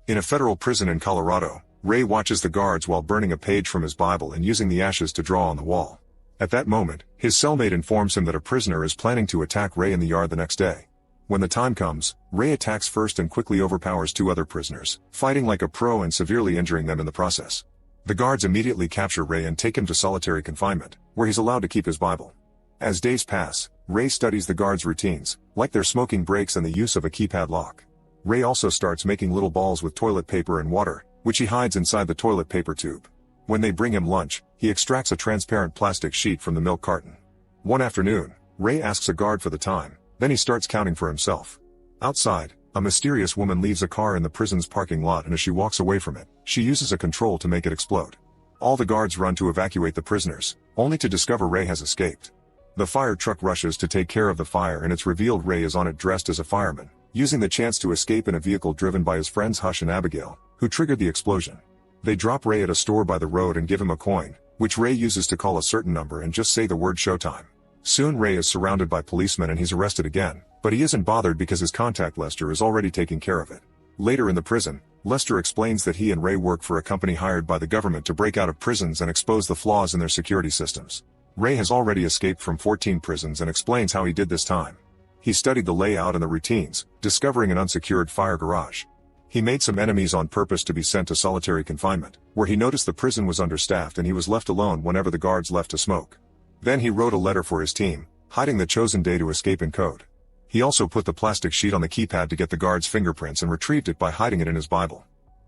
In a federal prison in Colorado, Ray watches the guards while burning a page from his Bible and using the ashes to draw on the wall. At that moment, his cellmate informs him that a prisoner is planning to attack Ray in the yard the next day. When the time comes, Ray attacks first and quickly overpowers two other prisoners, fighting like a pro and severely injuring them in the process. The guards immediately capture Ray and take him to solitary confinement, where he's allowed to keep his Bible. As days pass, Ray studies the guards' routines, like their smoking breaks and the use of a keypad lock. Ray also starts making little balls with toilet paper and water, which he hides inside the toilet paper tube. When they bring him lunch, he extracts a transparent plastic sheet from the milk carton. One afternoon, Ray asks a guard for the time, then he starts counting for himself. Outside, a mysterious woman leaves a car in the prison's parking lot, and as she walks away from it, she uses a control to make it explode. All the guards run to evacuate the prisoners, only to discover Ray has escaped. The fire truck rushes to take care of the fire, and it's revealed Ray is on it dressed as a fireman, using the chance to escape in a vehicle driven by his friends Hush and Abigail, who triggered the explosion. They drop Ray at a store by the road and give him a coin, which Ray uses to call a certain number and just say the word showtime. Soon Ray is surrounded by policemen and he's arrested again, but he isn't bothered because his contact Lester is already taking care of it. Later in the prison, Lester explains that he and Ray work for a company hired by the government to break out of prisons and expose the flaws in their security systems. Ray has already escaped from 14 prisons and explains how he did this time. He studied the layout and the routines, discovering an unsecured fire garage. He made some enemies on purpose to be sent to solitary confinement, where he noticed the prison was understaffed and he was left alone whenever the guards left to smoke. Then he wrote a letter for his team, hiding the chosen day to escape in code. He also put the plastic sheet on the keypad to get the guards' fingerprints and retrieved it by hiding it in his Bible.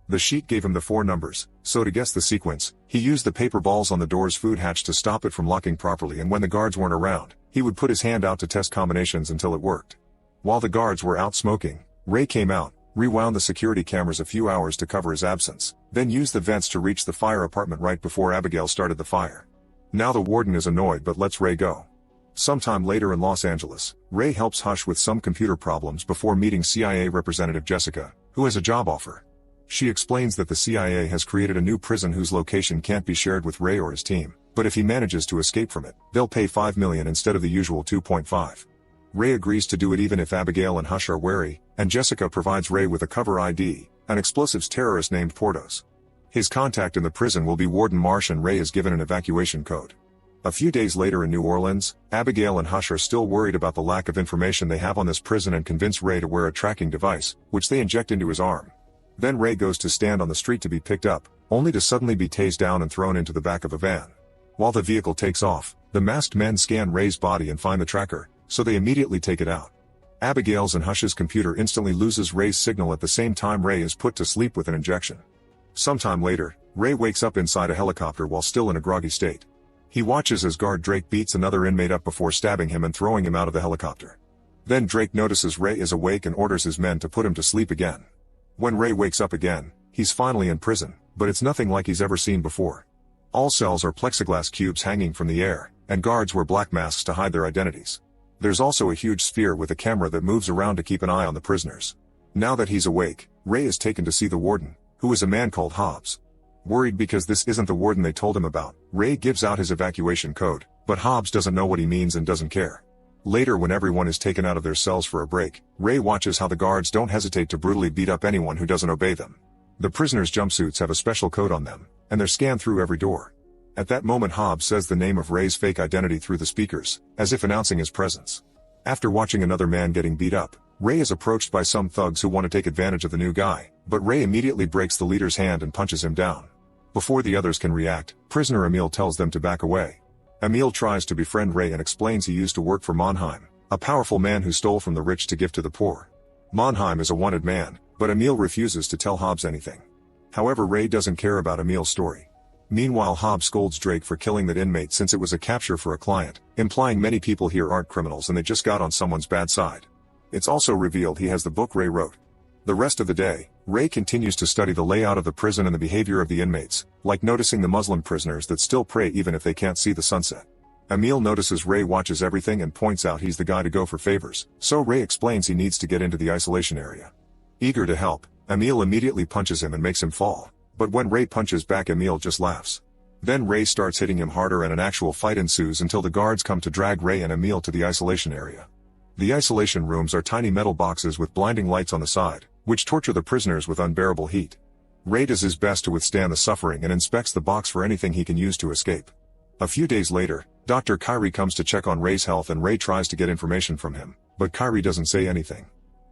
The sheet gave him the 4 numbers, so to guess the sequence, he used the paper balls on the door's food hatch to stop it from locking properly, and when the guards weren't around, he would put his hand out to test combinations until it worked. While the guards were out smoking, Ray came out, rewound the security cameras a few hours to cover his absence, then used the vents to reach the fire apartment right before Abigail started the fire. Now the warden is annoyed but lets Ray go. Sometime later in Los Angeles, Ray helps Hush with some computer problems before meeting CIA representative Jessica, who has a job offer. She explains that the CIA has created a new prison whose location can't be shared with Ray or his team, but if he manages to escape from it, they'll pay $5 million instead of the usual $2.5. Ray agrees to do it even if Abigail and Hush are wary, and Jessica provides Ray with a cover ID, an explosives terrorist named Portos. His contact in the prison will be Warden Marsh, and Ray is given an evacuation code. A few days later in New Orleans, Abigail and Hush are still worried about the lack of information they have on this prison and convince Ray to wear a tracking device, which they inject into his arm. Then Ray goes to stand on the street to be picked up, only to suddenly be tased down and thrown into the back of a van. While the vehicle takes off, the masked men scan Ray's body and find the tracker, so they immediately take it out. Abigail's and Hush's computer instantly loses Ray's signal at the same time Ray is put to sleep with an injection. Sometime later, Ray wakes up inside a helicopter while still in a groggy state. He watches as guard Drake beats another inmate up before stabbing him and throwing him out of the helicopter. Then Drake notices Ray is awake and orders his men to put him to sleep again. When Ray wakes up again, he's finally in prison, but it's nothing like he's ever seen before. All cells are plexiglass cubes hanging from the air, and guards wear black masks to hide their identities. There's also a huge sphere with a camera that moves around to keep an eye on the prisoners. Now that he's awake, Ray is taken to see the warden, who is a man called Hobbs. Worried because this isn't the warden they told him about, Ray gives out his evacuation code, but Hobbs doesn't know what he means and doesn't care. Later, when everyone is taken out of their cells for a break, Ray watches how the guards don't hesitate to brutally beat up anyone who doesn't obey them. The prisoners' jumpsuits have a special code on them, and they're scanned through every door. At that moment, Hobbs says the name of Ray's fake identity through the speakers, as if announcing his presence. After watching another man getting beat up, Ray is approached by some thugs who want to take advantage of the new guy, but Ray immediately breaks the leader's hand and punches him down. Before the others can react, prisoner Emil tells them to back away. Emil tries to befriend Ray and explains he used to work for Mannheim, a powerful man who stole from the rich to give to the poor. Mannheim is a wanted man, but Emil refuses to tell Hobbs anything. However, Ray doesn't care about Emil's story. Meanwhile, Hobbs scolds Drake for killing that inmate since it was a capture for a client, implying many people here aren't criminals and they just got on someone's bad side. It's also revealed he has the book Ray wrote. The rest of the day, Ray continues to study the layout of the prison and the behavior of the inmates, like noticing the Muslim prisoners that still pray even if they can't see the sunset. Emil notices Ray watches everything and points out he's the guy to go for favors, so Ray explains he needs to get into the isolation area. Eager to help, Emil immediately punches him and makes him fall, but when Ray punches back, Emil just laughs. Then Ray starts hitting him harder and an actual fight ensues until the guards come to drag Ray and Emil to the isolation area. The isolation rooms are tiny metal boxes with blinding lights on the side, which torture the prisoners with unbearable heat. Ray does his best to withstand the suffering and inspects the box for anything he can use to escape. A few days later, Dr. Kyrie comes to check on Ray's health and Ray tries to get information from him, but Kyrie doesn't say anything.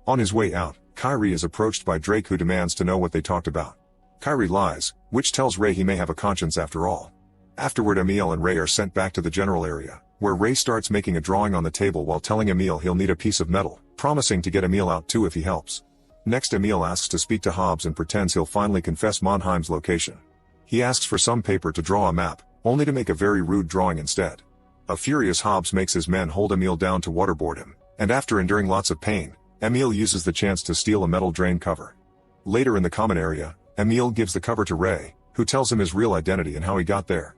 On his way out, Kyrie is approached by Drake, who demands to know what they talked about. Kyrie lies, which tells Ray he may have a conscience after all. Afterward, Emil and Ray are sent back to the general area, where Ray starts making a drawing on the table while telling Emil he'll need a piece of metal, promising to get Emil out too if he helps. Next, Emil asks to speak to Hobbs and pretends he'll finally confess Mannheim's location. He asks for some paper to draw a map, only to make a very rude drawing instead. A furious Hobbs makes his men hold Emil down to waterboard him, and after enduring lots of pain, Emil uses the chance to steal a metal drain cover. Later in the common area, Emil gives the cover to Ray, who tells him his real identity and how he got there.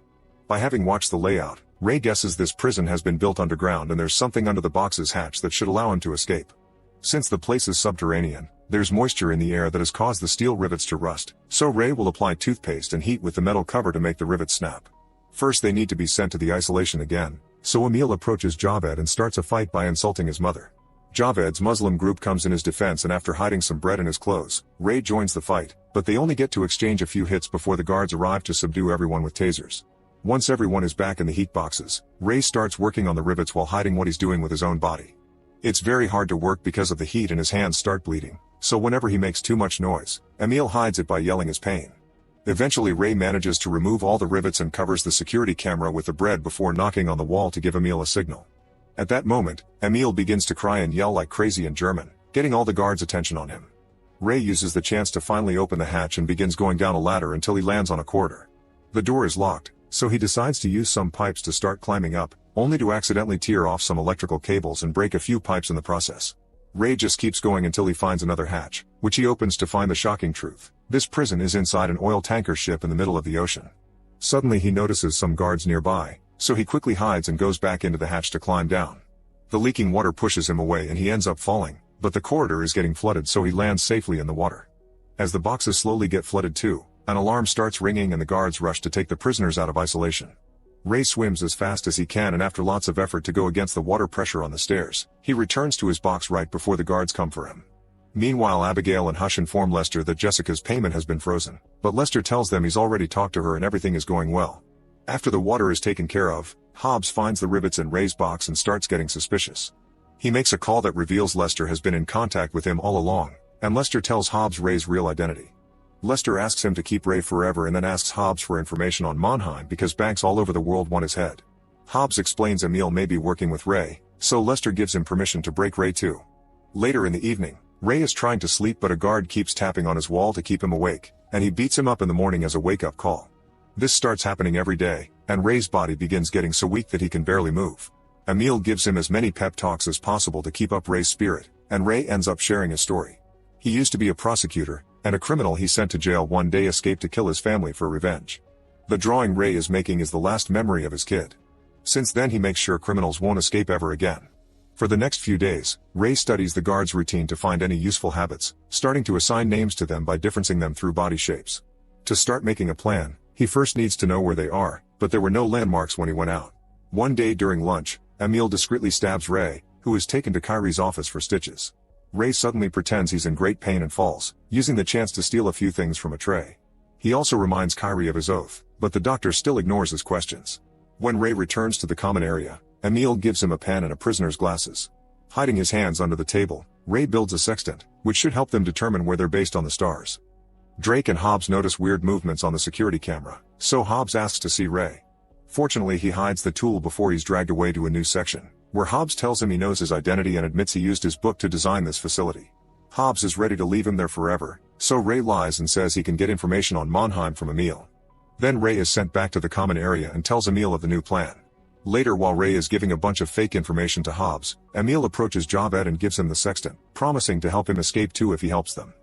By having watched the layout, Ray guesses this prison has been built underground and there's something under the box's hatch that should allow him to escape. Since the place is subterranean, there's moisture in the air that has caused the steel rivets to rust, so Ray will apply toothpaste and heat with the metal cover to make the rivets snap. First, they need to be sent to the isolation again, so Emil approaches Javed and starts a fight by insulting his mother. Javed's Muslim group comes in his defense, and after hiding some bread in his clothes, Ray joins the fight, but they only get to exchange a few hits before the guards arrive to subdue everyone with tasers. Once everyone is back in the heat boxes, Ray starts working on the rivets while hiding what he's doing with his own body. It's very hard to work because of the heat and his hands start bleeding, so whenever he makes too much noise, Emil hides it by yelling his pain. Eventually, Ray manages to remove all the rivets and covers the security camera with the bread before knocking on the wall to give Emil a signal. At that moment, Emil begins to cry and yell like crazy in German, getting all the guards' attention on him. Ray uses the chance to finally open the hatch and begins going down a ladder until he lands on a corridor. The door is locked, so he decides to use some pipes to start climbing up, only to accidentally tear off some electrical cables and break a few pipes in the process. Ray just keeps going until he finds another hatch, which he opens to find the shocking truth. This prison is inside an oil tanker ship in the middle of the ocean. Suddenly he notices some guards nearby, so he quickly hides and goes back into the hatch to climb down. The leaking water pushes him away and he ends up falling, but the corridor is getting flooded, so he lands safely in the water. As the boxes slowly get flooded too, an alarm starts ringing and the guards rush to take the prisoners out of isolation. Ray swims as fast as he can, and after lots of effort to go against the water pressure on the stairs, he returns to his box right before the guards come for him. Meanwhile, Abigail and Hush inform Lester that Jessica's payment has been frozen, but Lester tells them he's already talked to her and everything is going well. After the water is taken care of, Hobbs finds the rivets in Ray's box and starts getting suspicious. He makes a call that reveals Lester has been in contact with him all along, and Lester tells Hobbs Ray's real identity. Lester asks him to keep Ray forever and then asks Hobbs for information on Mannheim because banks all over the world want his head. Hobbs explains Emil may be working with Ray, so Lester gives him permission to break Ray too. Later in the evening, Ray is trying to sleep, but a guard keeps tapping on his wall to keep him awake, and he beats him up in the morning as a wake-up call. This starts happening every day, and Ray's body begins getting so weak that he can barely move. Emil gives him as many pep talks as possible to keep up Ray's spirit, and Ray ends up sharing his story. He used to be a prosecutor, and a criminal he sent to jail one day escaped to kill his family for revenge. The drawing Ray is making is the last memory of his kid. Since then, he makes sure criminals won't escape ever again. For the next few days, Ray studies the guards' routine to find any useful habits, starting to assign names to them by differencing them through body shapes. To start making a plan, he first needs to know where they are, but there were no landmarks when he went out. One day during lunch, Emil discreetly stabs Ray, who is taken to Kyrie's office for stitches. Ray suddenly pretends he's in great pain and falls, using the chance to steal a few things from a tray. He also reminds Kyrie of his oath, but the doctor still ignores his questions. When Ray returns to the common area, Emil gives him a pen and a prisoner's glasses. Hiding his hands under the table, Ray builds a sextant, which should help them determine where they're based on the stars. Drake and Hobbs notice weird movements on the security camera, so Hobbs asks to see Ray. Fortunately, he hides the tool before he's dragged away to a new section, where Hobbs tells him he knows his identity and admits he used his book to design this facility. Hobbs is ready to leave him there forever, so Ray lies and says he can get information on Mannheim from Emil. Then Ray is sent back to the common area and tells Emil of the new plan. Later, while Ray is giving a bunch of fake information to Hobbs, Emil approaches Javed and gives him the sextant, promising to help him escape too if he helps them.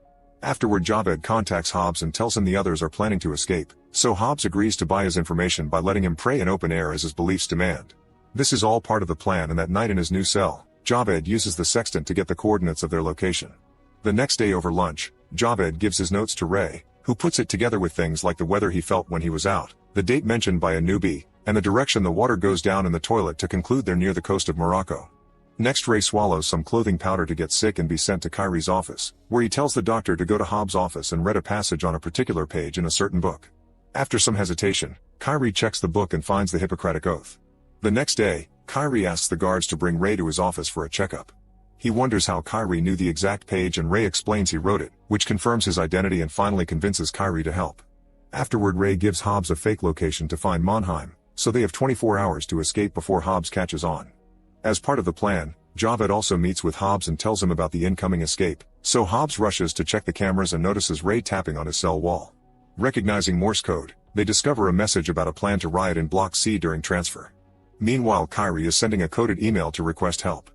Afterward, Javed contacts Hobbs and tells him the others are planning to escape, so Hobbs agrees to buy his information by letting him pray in open air as his beliefs demand. This is all part of the plan, and that night in his new cell, Javed uses the sextant to get the coordinates of their location. The next day over lunch, Javed gives his notes to Ray, who puts it together with things like the weather he felt when he was out, the date mentioned by a newbie, and the direction the water goes down in the toilet to conclude they're near the coast of Morocco. Next, Ray swallows some clothing powder to get sick and be sent to Kyrie's office, where he tells the doctor to go to Hobbs' office and read a passage on a particular page in a certain book. After some hesitation, Kyrie checks the book and finds the Hippocratic Oath. The next day, Kyrie asks the guards to bring Ray to his office for a checkup. He wonders how Kyrie knew the exact page, and Ray explains he wrote it, which confirms his identity and finally convinces Kyrie to help. Afterward, Ray gives Hobbs a fake location to find Mannheim, so they have 24 hours to escape before Hobbs catches on. As part of the plan, Javed also meets with Hobbs and tells him about the incoming escape, so Hobbs rushes to check the cameras and notices Ray tapping on his cell wall. Recognizing Morse code, they discover a message about a plan to riot in Block C during transfer. Meanwhile, Kyrie is sending a coded email to request help.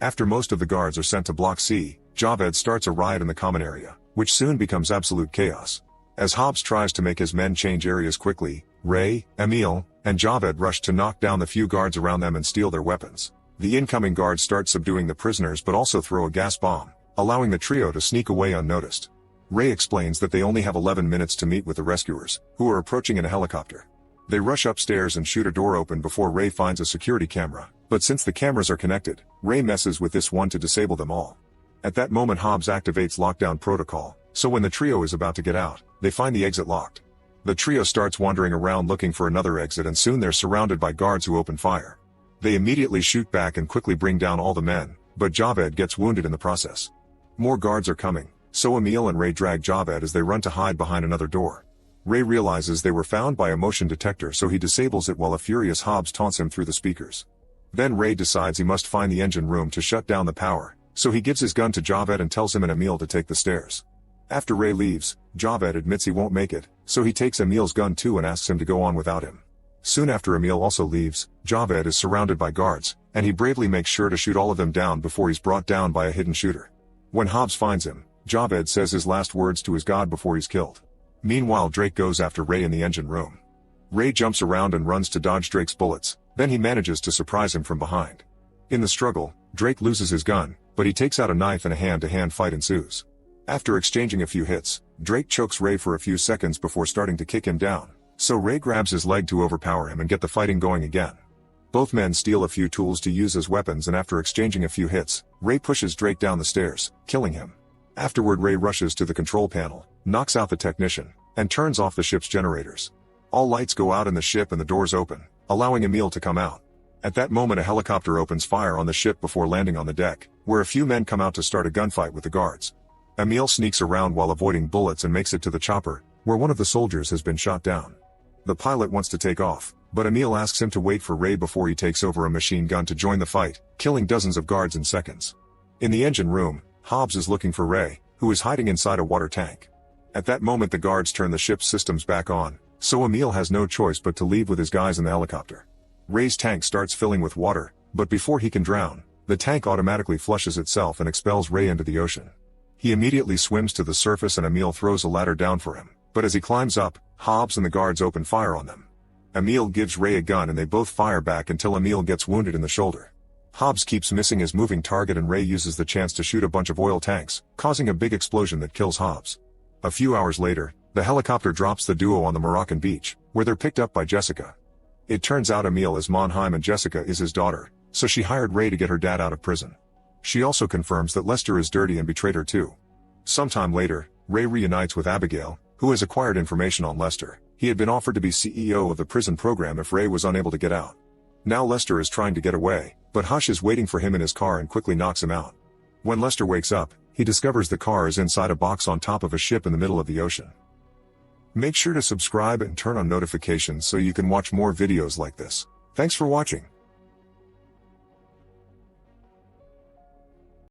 After most of the guards are sent to Block C, Javed starts a riot in the common area, which soon becomes absolute chaos. As Hobbs tries to make his men change areas quickly, Ray, Emil, and Javed rush to knock down the few guards around them and steal their weapons. The incoming guards start subduing the prisoners but also throw a gas bomb, allowing the trio to sneak away unnoticed. Ray explains that they only have 11 minutes to meet with the rescuers, who are approaching in a helicopter. They rush upstairs and shoot a door open before Ray finds a security camera, but since the cameras are connected, Ray messes with this one to disable them all. At that moment, Hobbs activates lockdown protocol, so when the trio is about to get out, they find the exit locked. The trio starts wandering around looking for another exit, and soon they're surrounded by guards who open fire. They immediately shoot back and quickly bring down all the men, but Javed gets wounded in the process. More guards are coming, so Emil and Ray drag Javed as they run to hide behind another door. Ray realizes they were found by a motion detector, so he disables it while a furious Hobbs taunts him through the speakers. Then Ray decides he must find the engine room to shut down the power, so he gives his gun to Javed and tells him and Emil to take the stairs. After Ray leaves, Javed admits he won't make it, so he takes Emil's gun too and asks him to go on without him. Soon after Emil also leaves, Javed is surrounded by guards, and he bravely makes sure to shoot all of them down before he's brought down by a hidden shooter. When Hobbs finds him, Javed says his last words to his god before he's killed. Meanwhile, Drake goes after Ray in the engine room. Ray jumps around and runs to dodge Drake's bullets, then he manages to surprise him from behind. In the struggle, Drake loses his gun, but he takes out a knife and a hand-to-hand fight ensues. After exchanging a few hits, Drake chokes Ray for a few seconds before starting to kick him down, so Ray grabs his leg to overpower him and get the fighting going again. Both men steal a few tools to use as weapons, and after exchanging a few hits, Ray pushes Drake down the stairs, killing him. Afterward, Ray rushes to the control panel, knocks out the technician, and turns off the ship's generators. All lights go out in the ship and the doors open, allowing Emil to come out. At that moment, a helicopter opens fire on the ship before landing on the deck, where a few men come out to start a gunfight with the guards. Emil sneaks around while avoiding bullets and makes it to the chopper, where one of the soldiers has been shot down. The pilot wants to take off, but Emil asks him to wait for Ray before he takes over a machine gun to join the fight, killing dozens of guards in seconds. In the engine room, Hobbs is looking for Ray, who is hiding inside a water tank. At that moment, the guards turn the ship's systems back on, so Emil has no choice but to leave with his guys in the helicopter. Ray's tank starts filling with water, but before he can drown, the tank automatically flushes itself and expels Ray into the ocean. He immediately swims to the surface and Emil throws a ladder down for him, but as he climbs up, Hobbs and the guards open fire on them. Emil gives Ray a gun and they both fire back until Emil gets wounded in the shoulder. Hobbs keeps missing his moving target and Ray uses the chance to shoot a bunch of oil tanks, causing a big explosion that kills Hobbs. A few hours later, the helicopter drops the duo on the Moroccan beach, where they're picked up by Jessica. It turns out Emil is Mannheim and Jessica is his daughter, so she hired Ray to get her dad out of prison. She also confirms that Lester is dirty and betrayed her too. Sometime later, Ray reunites with Abigail, who has acquired information on Lester. He had been offered to be CEO of the prison program if Ray was unable to get out. Now Lester is trying to get away, but Hush is waiting for him in his car and quickly knocks him out. When Lester wakes up, he discovers the car is inside a box on top of a ship in the middle of the ocean. Make sure to subscribe and turn on notifications so you can watch more videos like this. Thanks for watching.